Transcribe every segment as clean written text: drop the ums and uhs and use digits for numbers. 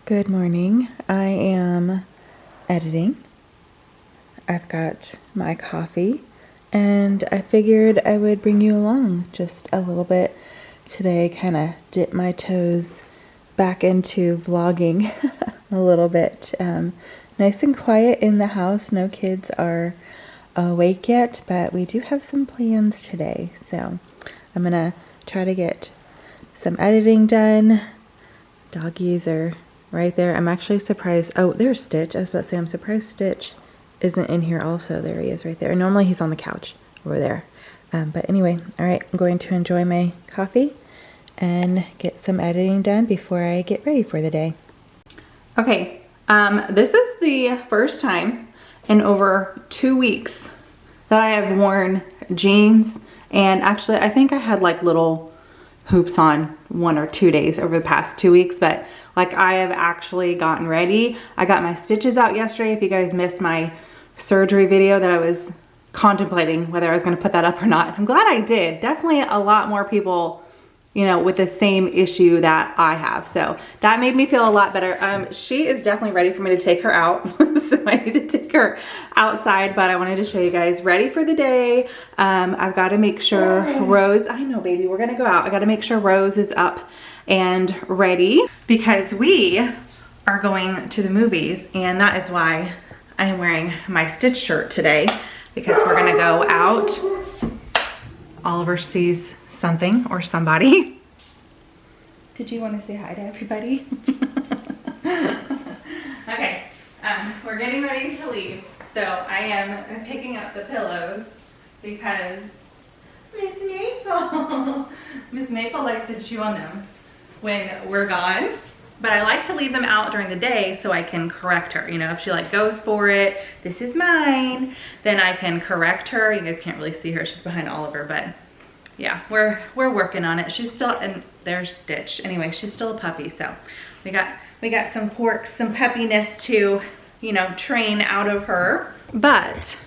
Good morning. I am editing. I've got my coffee and I figured I would bring you along just a little bit today, kind of dip my toes back into vlogging a little bit. Nice and quiet in the house. No kids are awake yet, but we do have some plans today. So I'm gonna try to get some editing done. Doggies are right there. I'm actually surprised. Oh, there's Stitch. I was about to say, I'm surprised Stitch isn't in here also. There he is right there. Normally he's on the couch over there. But anyway, all right, I'm going to enjoy my coffee and get some editing done before I get ready for the day. Okay, this is the first time in over 2 weeks that I have worn jeans. And actually, I think I had like little hoops on 1 or 2 days over the past 2 weeks, but like I have actually gotten ready. I got my stitches out yesterday. If you guys missed my surgery video that I was contemplating whether I was gonna put that up or not, I'm glad I did. Definitely a lot more people, you know, with the same issue that I have. So that made me feel a lot better. She is definitely ready for me to take her out. So I need to take her outside, but I wanted to show you guys ready for the day. I've got to make sure Rose, I know baby, we're gonna go out. I got to make sure Rose is up and ready because we are going to the movies, and that is why I am wearing my Stitch shirt today, because we're gonna go out. Oliver sees something or somebody. Did you want to say hi to everybody? Okay, we're getting ready to leave. So I am picking up the pillows because Miss Maple, Miss Maple likes to chew on them when we're gone. But I like to leave them out during the day so I can correct her. You know, if she like goes for it, this is mine, then I can correct her. You guys can't really see her, she's behind Oliver, but yeah, we're working on it. She's still, and there's Stitch. Anyway, she's still a puppy, so we got some quirks, some peppiness to, you know, train out of her. But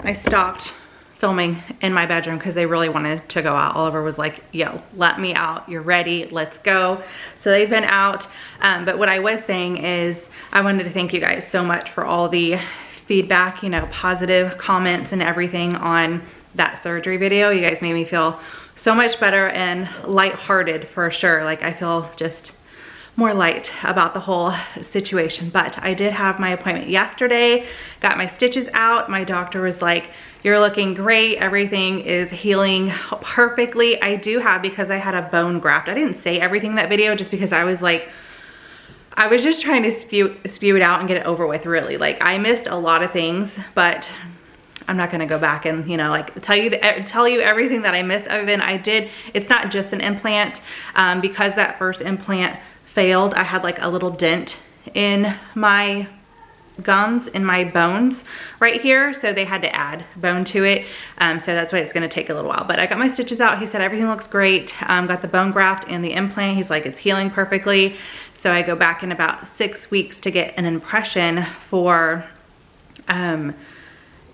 I stopped filming in my bedroom because they really wanted to go out. Oliver was like, yo, let me out. You're ready, let's go. So they've been out. But what I was saying is I wanted to thank you guys so much for all the feedback, you know, positive comments and everything on that surgery video. You guys made me feel so much better and lighthearted for sure. Like I feel just more light about the whole situation. But I did have my appointment yesterday, got my stitches out. My doctor was like, you're looking great. Everything is healing perfectly. I do have, because I had a bone graft. I didn't say everything in that video just because I was like, I was just trying to spew it out and get it over with, really. Like I missed a lot of things, but I'm not gonna go back and, you know, like tell you everything that I missed, other than I did. It's not just an implant. Because that first implant failed, I had like a little dent in my gums, in my bones right here, so they had to add bone to it. So that's why it's gonna take a little while. But I got my stitches out. He said everything looks great. Got the bone graft and the implant. He's like, it's healing perfectly. So I go back in about 6 weeks to get an impression for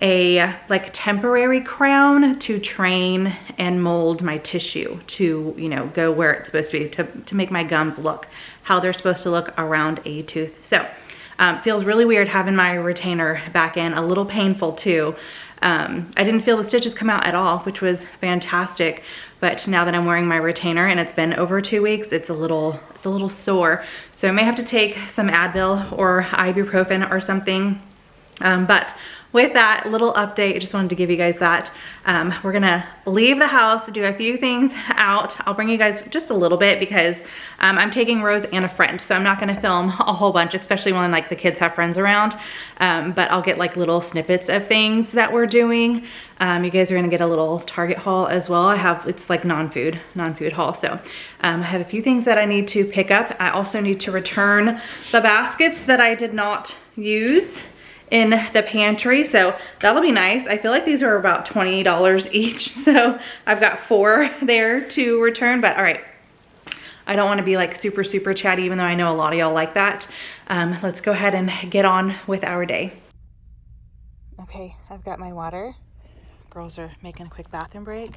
a like temporary crown to train and mold my tissue to, you know, go where it's supposed to be, to make my gums look how they're supposed to look around a tooth. So feels really weird having my retainer back in, a little painful too. I didn't feel the stitches come out at all, which was fantastic. But now that I'm wearing my retainer and it's been over 2 weeks, it's a little sore. So I may have to take some Advil or ibuprofen or something. But with that little update, I just wanted to give you guys that. We're gonna leave the house, do a few things out. I'll bring you guys just a little bit because I'm taking Rose and a friend, so I'm not gonna film a whole bunch, especially when like the kids have friends around. But I'll get like little snippets of things that we're doing. You guys are gonna get a little Target haul as well. It's like non-food haul. So I have a few things that I need to pick up. I also need to return the baskets that I did not use in the pantry, so that'll be nice. I feel like these are about $20 each, so I've got 4 there to return. But all right, I don't want to be like super chatty, even though I know a lot of y'all like that. Let's go ahead and get on with our day. Okay, I've got my water. Girls are making a quick bathroom break,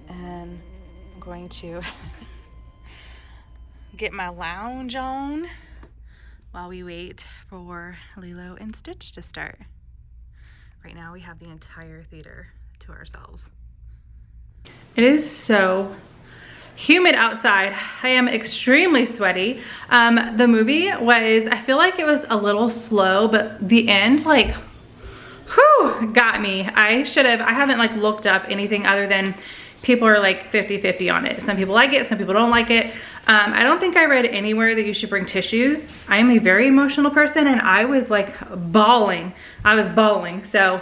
and I'm going to get my lounge on while we wait for Lilo and Stitch to start. Right now we have the entire theater to ourselves. It is so humid outside. I am extremely sweaty. The movie was, I feel like it was a little slow, but the end, like, whew, got me. I haven't like looked up anything other than people are like 50-50 on it. Some people like it, some people don't like it. I don't think I read anywhere that you should bring tissues. I am a very emotional person and I was like bawling. I was bawling. So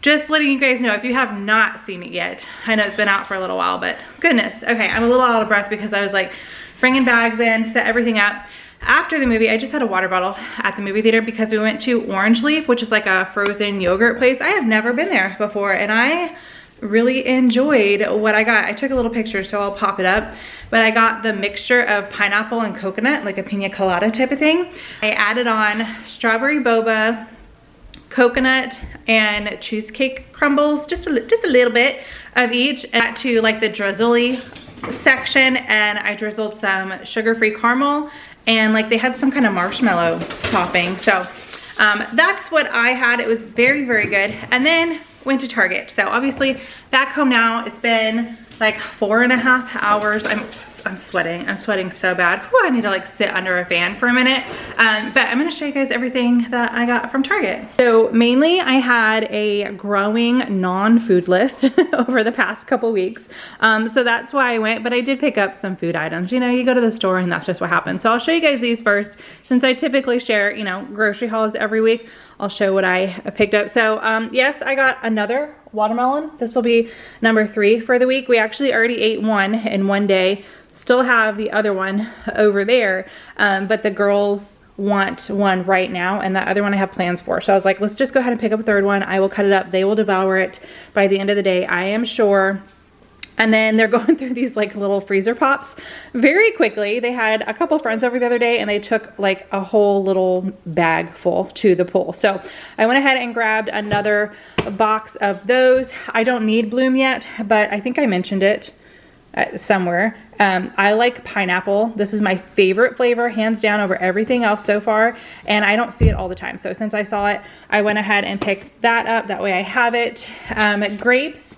just letting you guys know if you have not seen it yet. I know it's been out for a little while, but goodness. Okay, I'm a little out of breath because I was like bringing bags in, set everything up. After the movie, I just had a water bottle at the movie theater because we went to Orange Leaf, which is like a frozen yogurt place. I have never been there before and I really enjoyed what I got. I took a little picture, so I'll pop it up. But I got the mixture of pineapple and coconut, like a pina colada type of thing. I added on strawberry boba, coconut, and cheesecake crumbles, just a little bit of each. And to like the drizzly section, and I drizzled some sugar-free caramel, and like they had some kind of marshmallow topping. So that's what I had. It was very, very good. And then went to Target. So obviously back home now. It's been like 4.5 hours. I'm sweating so bad. Whew, I need to like sit under a fan for a minute. But I'm gonna show you guys everything that I got from Target. So mainly I had a growing non-food list over the past couple weeks. So that's why I went, but I did pick up some food items. You know, you go to the store and that's just what happens. So I'll show you guys these first. Since I typically share, you know, grocery hauls every week, I'll show what I picked up. So yes, I got another watermelon. This will be number 3 for the week. We actually already ate one in one day. Still have the other one over there, but the girls want one right now, and that other one I have plans for. So I was like, let's just go ahead and pick up a third one. I will cut it up. They will devour it by the end of the day, I am sure. And then they're going through these like little freezer pops very quickly. They had a couple friends over the other day and they took like a whole little bag full to the pool. So I went ahead and grabbed another box of those. I don't need Bloom yet, but I think I mentioned it somewhere. I like pineapple. This is my favorite flavor, hands down, over everything else so far. And I don't see it all the time. So since I saw it, I went ahead and picked that up. That way I have it. Grapes.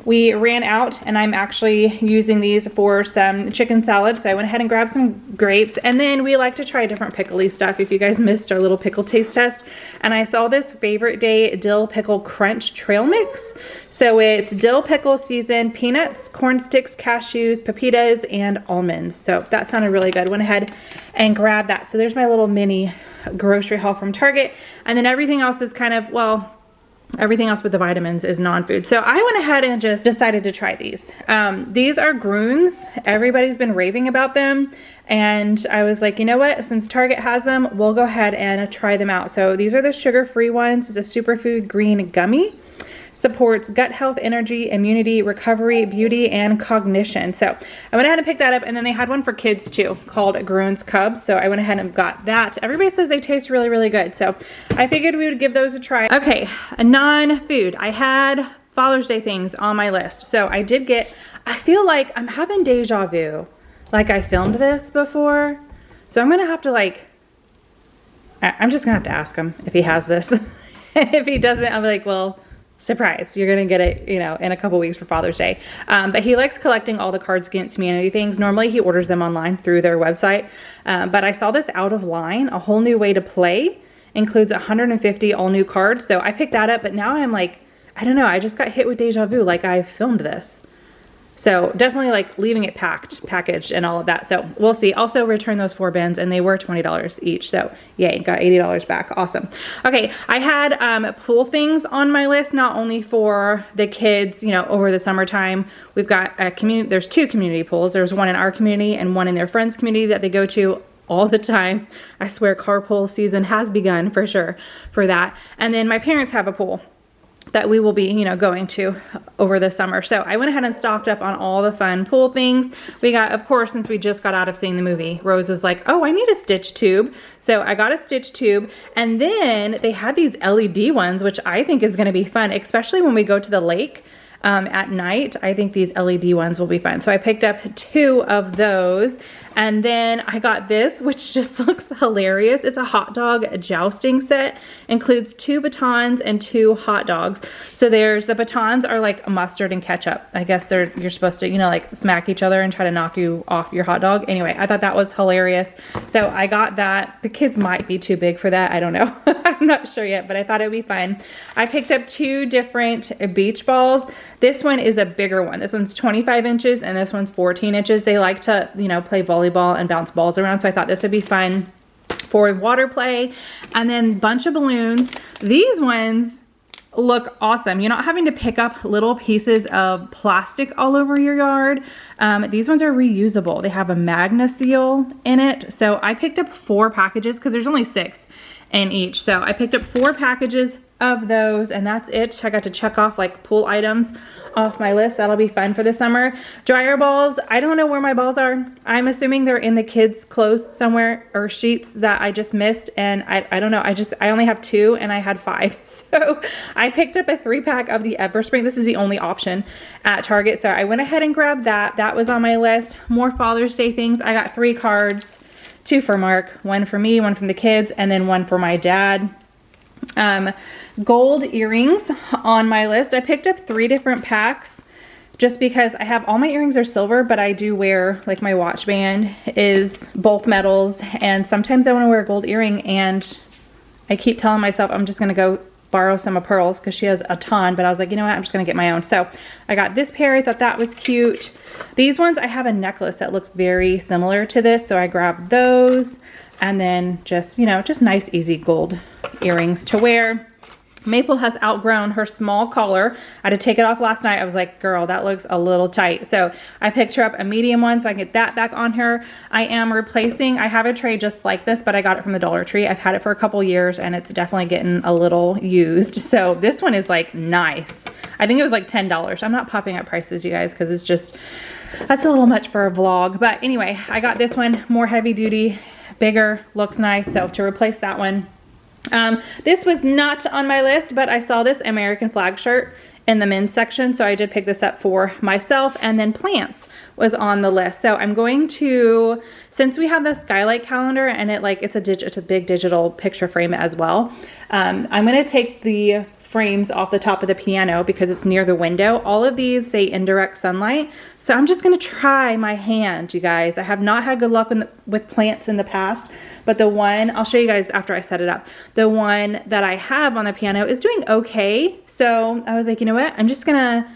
We ran out and I'm actually using these for some chicken salad. So I went ahead and grabbed some grapes, and then we like to try different pickly stuff. If you guys missed our little pickle taste test, and I saw this Favorite Day dill pickle crunch trail mix. So it's dill pickle seasoned peanuts, corn sticks, cashews, pepitas, and almonds. So that sounded really good. Went ahead and grabbed that. So there's my little mini grocery haul from Target. And then everything else is kind of, well, everything else with the vitamins is non-food. So I went ahead and just decided to try these. These are Grunes. Everybody's been raving about them. And I was like, you know what? Since Target has them, we'll go ahead and try them out. So these are the sugar-free ones. It's a superfood green gummy. Supports gut health, energy, immunity, recovery, beauty, and cognition. So I went ahead and picked that up, and then they had one for kids too called Grunes Cubs. So I went ahead and got that. Everybody says they taste really, really good. So I figured we would give those a try. Okay, a non-food. I had Father's Day things on my list. So I did get, I feel like I'm having deja vu. Like I filmed this before. So I'm gonna have to I'm just gonna have to ask him if he has this. And if he doesn't, I'll be like, well, surprise, you're gonna get it, you know, in a couple weeks for Father's Day. But he likes collecting all the Cards Against Humanity things. Normally he orders them online through their website. But I saw this Out of Line, a whole new way to play, includes 150 all new cards. So I picked that up, but now I'm like, I don't know, I just got hit with deja vu, like I filmed this. So definitely like leaving it packaged and all of that. So we'll see. Also returned those 4 bins and they were $20 each. So yay, got $80 back. Awesome. Okay, I had pool things on my list, not only for the kids, you know, over the summertime. We've got a community, there's 2 community pools. There's one in our community and one in their friends' community that they go to all the time. I swear carpool season has begun for sure for that. And then my parents have a pool that we will be, you know, going to over the summer. So I went ahead and stocked up on all the fun pool things. We got, of course, since we just got out of seeing the movie, Rose was like, oh, I need a Stitch tube. So I got a Stitch tube, and then they had these LED ones, which I think is gonna be fun, especially when we go to the lake at night. I think these LED ones will be fun. So I picked up 2 of those. And then I got this, which just looks hilarious. It's a hot dog jousting set. Includes 2 batons and 2 hot dogs. So there's, the batons are like mustard and ketchup. I guess you're supposed to, you know, like smack each other and try to knock you off your hot dog. Anyway, I thought that was hilarious. So I got that. The kids might be too big for that. I don't know. I'm not sure yet, but I thought it would be fun. I picked up 2 different beach balls. This one is a bigger one. This one's 25 inches and this one's 14 inches. They like to, you know, play volleyball and bounce balls around. So I thought this would be fun for water play. And then a bunch of balloons. These ones look awesome. You're not having to pick up little pieces of plastic all over your yard. These ones are reusable. They have a Magna seal in it. So I picked up 4 packages because there's only 6 in each. So I picked up 4 packages of those and that's it. I got to check off like pool items off my list. That'll be fun for the summer. Dryer balls. I don't know where my balls are. I'm assuming they're in the kids' clothes somewhere, or sheets that I just missed. And I don't know. I only have 2 and I had 5. So I picked up a 3-pack of the Everspring. This is the only option at Target. So I went ahead and grabbed that. That was on my list. More Father's Day things. I got 3 cards, 2 for Mark, 1 for me, 1 from the kids, and then 1 for my dad. Gold earrings on my list. I picked up 3 different packs just because I have, all my earrings are silver, but I do wear, like my watch band is both metals, and sometimes I want to wear a gold earring, and I keep telling myself I'm just going to go borrow some of Pearl's because she has a ton, but I was like, you know what, I'm just going to get my own. So I got this pair. I thought that was cute. These ones, I have a necklace that looks very similar to this, so I grabbed those. And then just, you know, just nice, easy gold earrings to wear. Maple has outgrown her small collar. I had to take it off last night. I was like, girl, that looks a little tight. So I picked her up a medium one so I can get that back on her. I am replacing, I have a tray just like this, but I got it from the Dollar Tree. I've had it for a couple years and it's definitely getting a little used. So this one is like nice. I think it was like $10. I'm not popping up prices, you guys, because it's just, that's a little much for a vlog. But anyway, I got this one, more heavy duty, bigger, looks nice. So to replace that one. This was not on my list, but I saw this American flag shirt in the men's section, so I did pick this up for myself. And then plants was on the list. So I'm going to, since we have the skylight calendar and it's a big digital picture frame as well. I'm going to take the frames off the top of the piano because it's near the window. All of these say indirect sunlight. So I'm just going to try my hand, you guys. I have not had good luck with plants in the past, but the one, I'll show you guys after I set it up. The one that I have on the piano is doing okay. So I was like, you know what? I'm just going to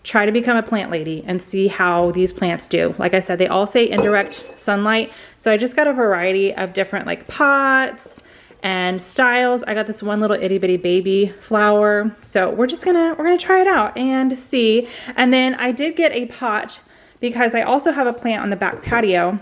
try to become a plant lady and see how these plants do. Like I said, they all say indirect sunlight. So I just got a variety of different like pots and styles. I got this one little itty bitty baby flower. So we're gonna try it out and see. And then I did get a pot because I also have a plant on the back patio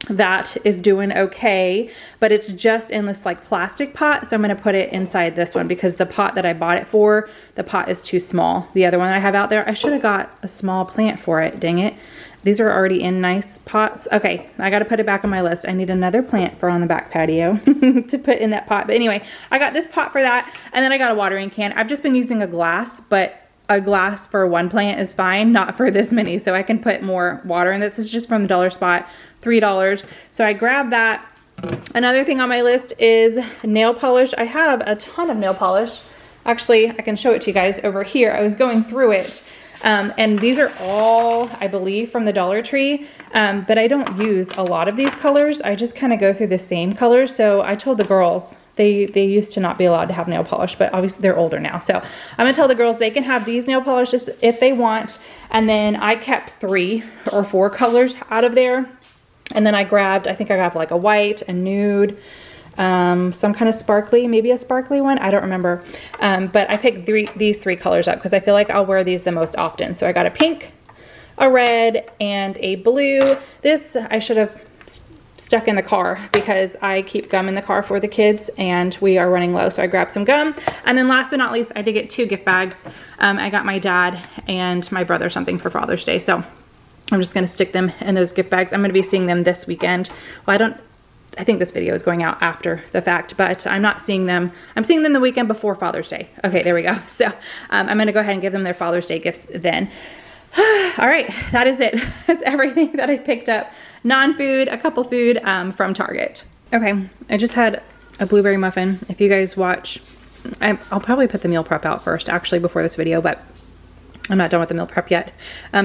that is doing okay, but it's just in this like plastic pot. So I'm gonna put it inside this one because the pot that I bought it for, the pot is too small. The other one I have out there, I should have got a small plant for it, dang it. These are already in nice pots. Okay, I gotta put it back on my list. I need another plant for on the back patio to put in that pot. But anyway, I got this pot for that. And then I got a watering can. I've just been using a glass, but a glass for one plant is fine, not for this many. So I can put more water in. This is just from the dollar spot, $3. So I grabbed that. Another thing on my list is nail polish. I have a ton of nail polish. Actually, I can show it to you guys over here. I was going through it. And these are all, I believe, from the Dollar Tree, but I don't use a lot of these colors. I just kind of go through the same colors. So I told the girls, they used to not be allowed to have nail polish, but obviously they're older now. So I'm gonna tell the girls they can have these nail polishes if they want. And then I kept 3 or 4 colors out of there. And then I think I grabbed like a white, a nude, some kind of sparkly, maybe a sparkly one. I don't remember. But I picked these 3 colors up because I feel like I'll wear these the most often. So I got a pink, a red, and a blue. This I should have stuck in the car because I keep gum in the car for the kids and we are running low. So I grabbed some gum. And then last but not least, I did get 2 gift bags. I got my dad and my brother something for Father's Day. So I'm just going to stick them in those gift bags. I'm going to be seeing them this weekend. Well, I think this video is going out after the fact, but I'm not seeing them. I'm seeing them the weekend before Father's Day. Okay, there we go. So I'm going to go ahead and give them their Father's Day gifts then. All right, that is it. That's everything that I picked up. Non-food, a couple food from Target. Okay, I just had a blueberry muffin. If you guys watch, I'll probably put the meal prep out first actually before this video, but I'm not done with the meal prep yet.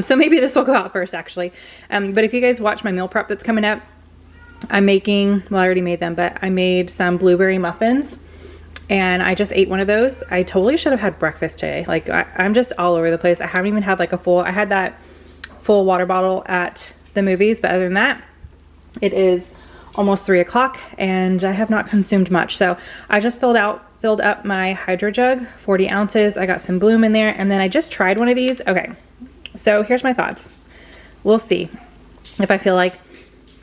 So maybe this will go out first actually. But if you guys watch my meal prep that's coming up, I'm making, well, I already made them, but I made some blueberry muffins and I just ate one of those. I totally should have had breakfast today. Like I'm just all over the place. I haven't even had like I had that full water bottle at the movies, but other than that, it is almost 3 o'clock and I have not consumed much. So I just filled up my hydro jug, 40 ounces. I got some Bloom in there and then I just tried one of these. Okay, so here's my thoughts. We'll see if I feel like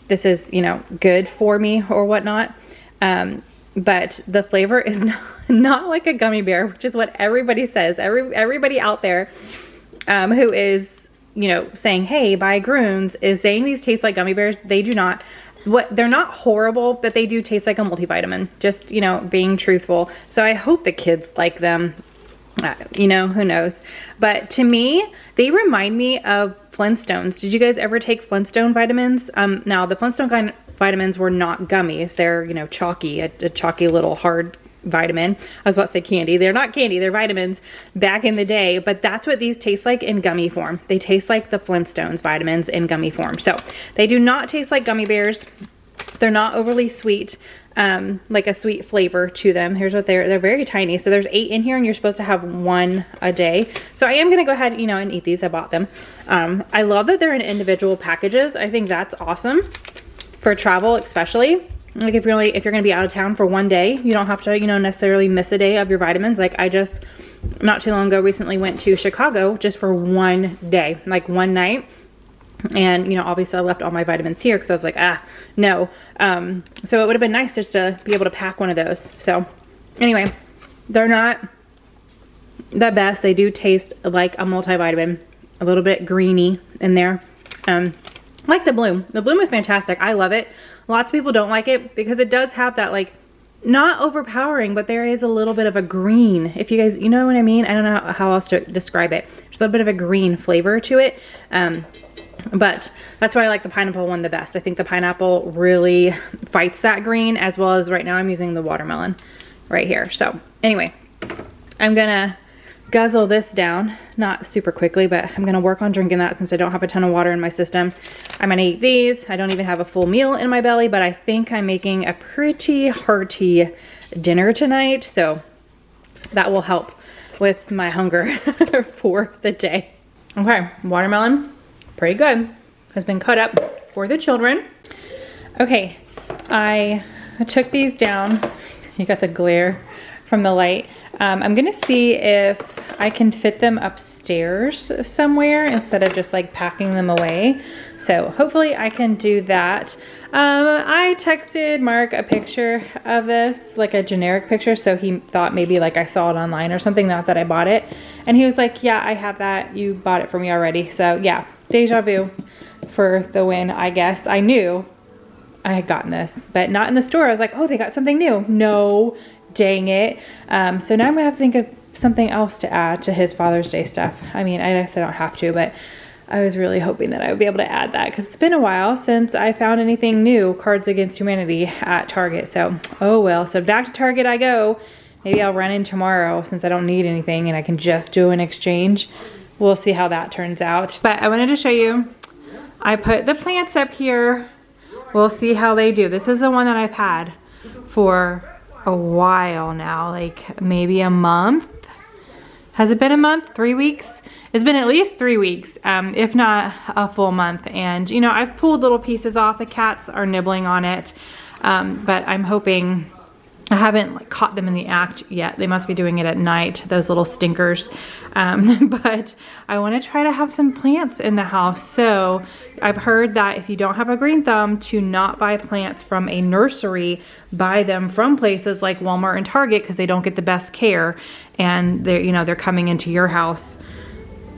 this is, you know, good for me or whatnot. But the flavor is not like a gummy bear, which is what everybody says. Everybody out there who is, you know, saying, hey, buy Groons, is saying these taste like gummy bears. They do not. They're not horrible, but they do taste like a multivitamin. Just, you know, being truthful. So I hope the kids like them. You know, who knows? But to me, they remind me of Flintstones. Did you guys ever take Flintstone vitamins? Now the Flintstone vitamins were not gummies. They're, you know, chalky, a chalky little hard vitamin. I was about to say candy. They're not candy, they're vitamins back in the day, but that's what these taste like in gummy form. They taste like the Flintstones vitamins in gummy form. So they do not taste like gummy bears. They're not overly sweet, like a sweet flavor to them. Here's what they're very tiny. So there's 8 in here and you're supposed to have 1 a day. So I am going to go ahead, you know, and eat these. I bought them. I love that they're in individual packages. I think that's awesome for travel, especially. Like if you're going to be out of town for 1 day, you don't have to, you know, necessarily miss a day of your vitamins. Like I just, not too long ago, recently went to Chicago just for 1 day, like 1 night. And, you know, obviously I left all my vitamins here because I was like, no. So it would have been nice just to be able to pack one of those. So anyway, they're not the best. They do taste like a multivitamin, a little bit greeny in there. Like the Bloom. The Bloom is fantastic. I love it. Lots of people don't like it because it does have that, like, not overpowering, but there is a little bit of a green. If you guys, you know what I mean? I don't know how else to describe it. There's a little bit of a green flavor to it. But that's why I like the pineapple one the best. I think the pineapple really fights that green, as well as right now I'm using the watermelon right here. So anyway, I'm gonna guzzle this down, not super quickly, but I'm gonna work on drinking that since I don't have a ton of water in my system. I'm gonna eat these. I don't even have a full meal in my belly, but I think I'm making a pretty hearty dinner tonight. So that will help with my hunger for the day. Okay, watermelon. Pretty good. Has been cut up for the children. Okay, I took these down. You got the glare from the light. I'm gonna see if I can fit them upstairs somewhere instead of just like packing them away. So hopefully I can do that. I texted Mark a picture of this, like a generic picture, so he thought maybe like I saw it online or something, not that I bought it. And he was like, yeah, I have that. You bought it for me already. So yeah, deja vu for the win, I guess. I knew I had gotten this, but not in the store. I was like, oh, they got something new. No, dang it. So now I'm gonna have to think of something else to add to his Father's Day stuff. I mean, I guess I don't have to, but I was really hoping that I would be able to add that because it's been a while since I found anything new, Cards Against Humanity, at Target. So, oh well. So back to Target I go. Maybe I'll run in tomorrow since I don't need anything and I can just do an exchange. We'll see how that turns out. But I wanted to show you, I put the plants up here. We'll see how they do. This is the one that I've had for a while now, like maybe a month. Has it been a month? 3 weeks? It's been at least 3 weeks, if not a full month. And you know, I've pulled little pieces off. The cats are nibbling on it, but I'm hoping, I haven't like caught them in the act yet. They must be doing it at night, those little stinkers. But I want to try to have some plants in the house. So I've heard that if you don't have a green thumb, to not buy plants from a nursery, buy them from places like Walmart and Target because they don't get the best care, and they're, you know, they're coming into your house.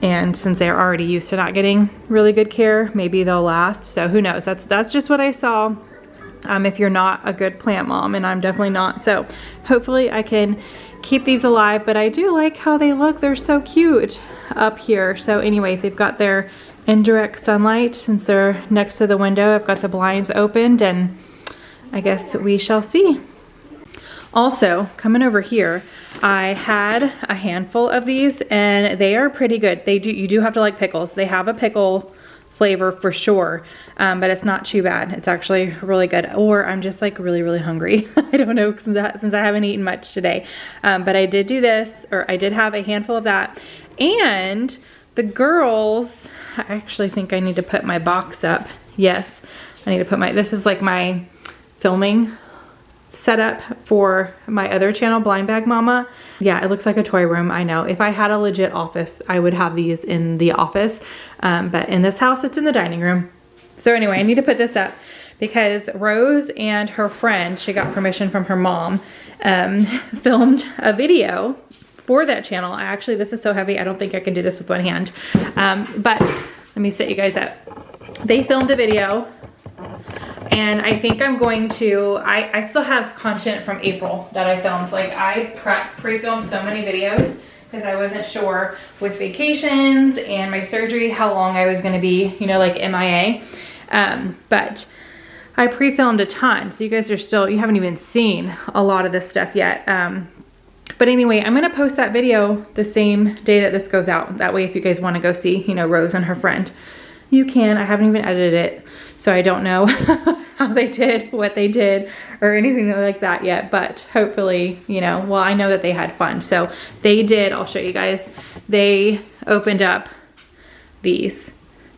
And since they're already used to not getting really good care, maybe they'll last. So who knows? That's just what I saw if you're not a good plant mom, and I'm definitely not. So hopefully I can keep these alive, but I do like how they look. They're so cute up here. So anyway, they've got their indirect sunlight since they're next to the window. I've got the blinds opened, and I guess we shall see. Also, coming over here, I had a handful of these and they are pretty good. You do have to like pickles. They have a pickle flavor for sure, but it's not too bad. It's actually really good. Or I'm just like really hungry. I don't know, since I haven't eaten much today. But I did do this, or I did have a handful of that. And the girls, I actually think I need to put my box up. Yes, I need to put this is like my filming setup for my other channel, Blind Bag Mama. Yeah, it looks like a toy room, I know. If I had a legit office, I would have these in the office. But in this house, it's in the dining room. So anyway, I need to put this up because Rose and her friend, she got permission from her mom, filmed a video for that channel. Actually, this is so heavy, I don't think I can do this with one hand. But let me set you guys up. They filmed a video, and I think I'm going to, I still have content from April that I filmed. Like I pre-filmed so many videos because I wasn't sure with vacations and my surgery how long I was gonna be, you know, like MIA. But I pre-filmed a ton, so you guys are still, you haven't even seen a lot of this stuff yet. But anyway, I'm gonna post that video the same day that this goes out. That way if you guys wanna go see, you know, Rose and her friend, you can. I haven't even edited it, so I don't know how they did, what they did, or anything like that yet, but hopefully, you know, well, I know that they had fun. So they did, I'll show you guys, they opened up these.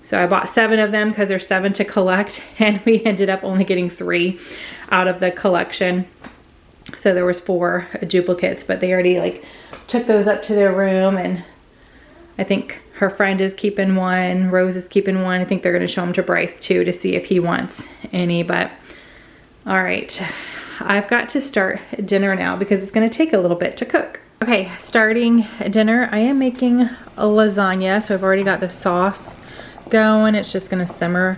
So I bought 7 of them because there's 7 to collect, and we ended up only getting 3 out of the collection. So there was 4 duplicates, but they already like took those up to their room, and I think her friend is keeping 1, Rose is keeping 1. I think they're gonna show them to Bryce too to see if he wants any, but all right. I've got to start dinner now because it's gonna take a little bit to cook. Okay, starting dinner, I am making a lasagna. So I've already got the sauce going. It's just gonna simmer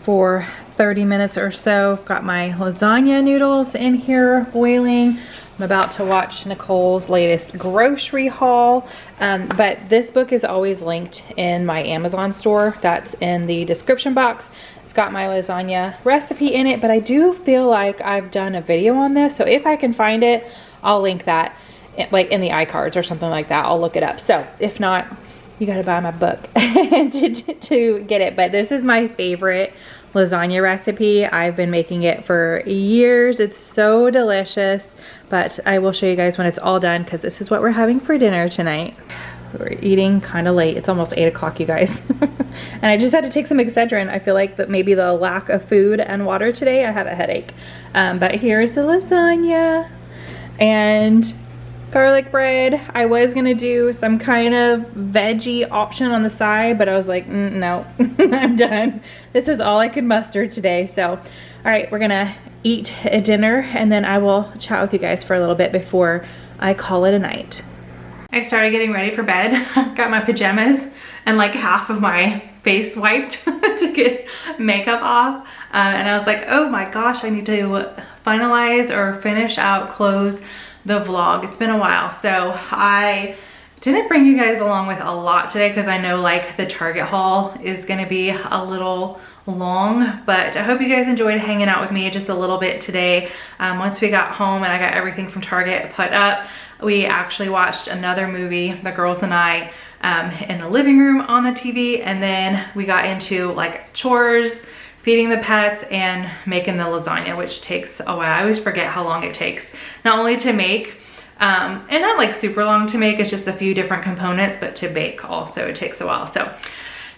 for 30 minutes or so. I've got my lasagna noodles in here boiling. I'm about to watch Nicole's latest grocery haul, but this book is always linked in my Amazon store. That's in the description box. It's got my lasagna recipe in it, but I do feel like I've done a video on this, so if I can find it, I'll link that like in the iCards or something like that. I'll look it up. So if not, you gotta buy my book to get it. But this is my favorite lasagna recipe. I've been making it for years. It's so delicious, but I will show you guys when it's all done because this is what we're having for dinner tonight. We're eating kind of late. It's almost 8 o'clock, you guys. And I just had to take some Excedrin. I feel like that maybe the lack of food and water today, I have a headache. But here's the lasagna and garlic bread. I was gonna do some kind of veggie option on the side, but I was like, no, I'm done. This is all I could muster today. So, all right, we're gonna eat a dinner and then I will chat with you guys for a little bit before I call it a night. I started getting ready for bed. Got my pajamas and like half of my face wiped to get makeup off. And I was like, oh my gosh, I need to finalize or finish out, close the vlog. It's been a while, so I didn't bring you guys along with a lot today because I know like the Target haul is gonna be a little long, but I hope you guys enjoyed hanging out with me just a little bit today. Once we got home and I got everything from Target put up, we actually watched another movie, the girls and I, in the living room on the TV, and then we got into like chores, feeding the pets, and making the lasagna, which takes a while. I always forget how long it takes, not only to make, and not like super long to make, it's just a few different components, but to bake also, it takes a while. So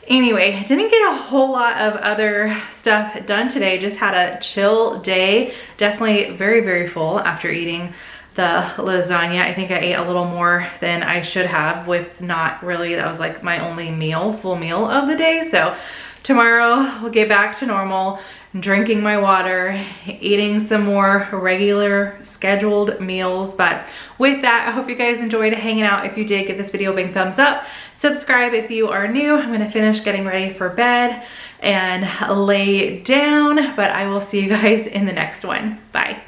anyway, didn't get a whole lot of other stuff done today, just had a chill day. Definitely very full after eating the lasagna. I think I ate a little more than I should have with not really, that was like my only meal, full meal of the day. So tomorrow we'll get back to normal, drinking my water, eating some more regular scheduled meals. But with that, I hope you guys enjoyed hanging out. If you did, give this video a big thumbs up. Subscribe if you are new. I'm gonna finish getting ready for bed and lay down, but I will see you guys in the next one. Bye.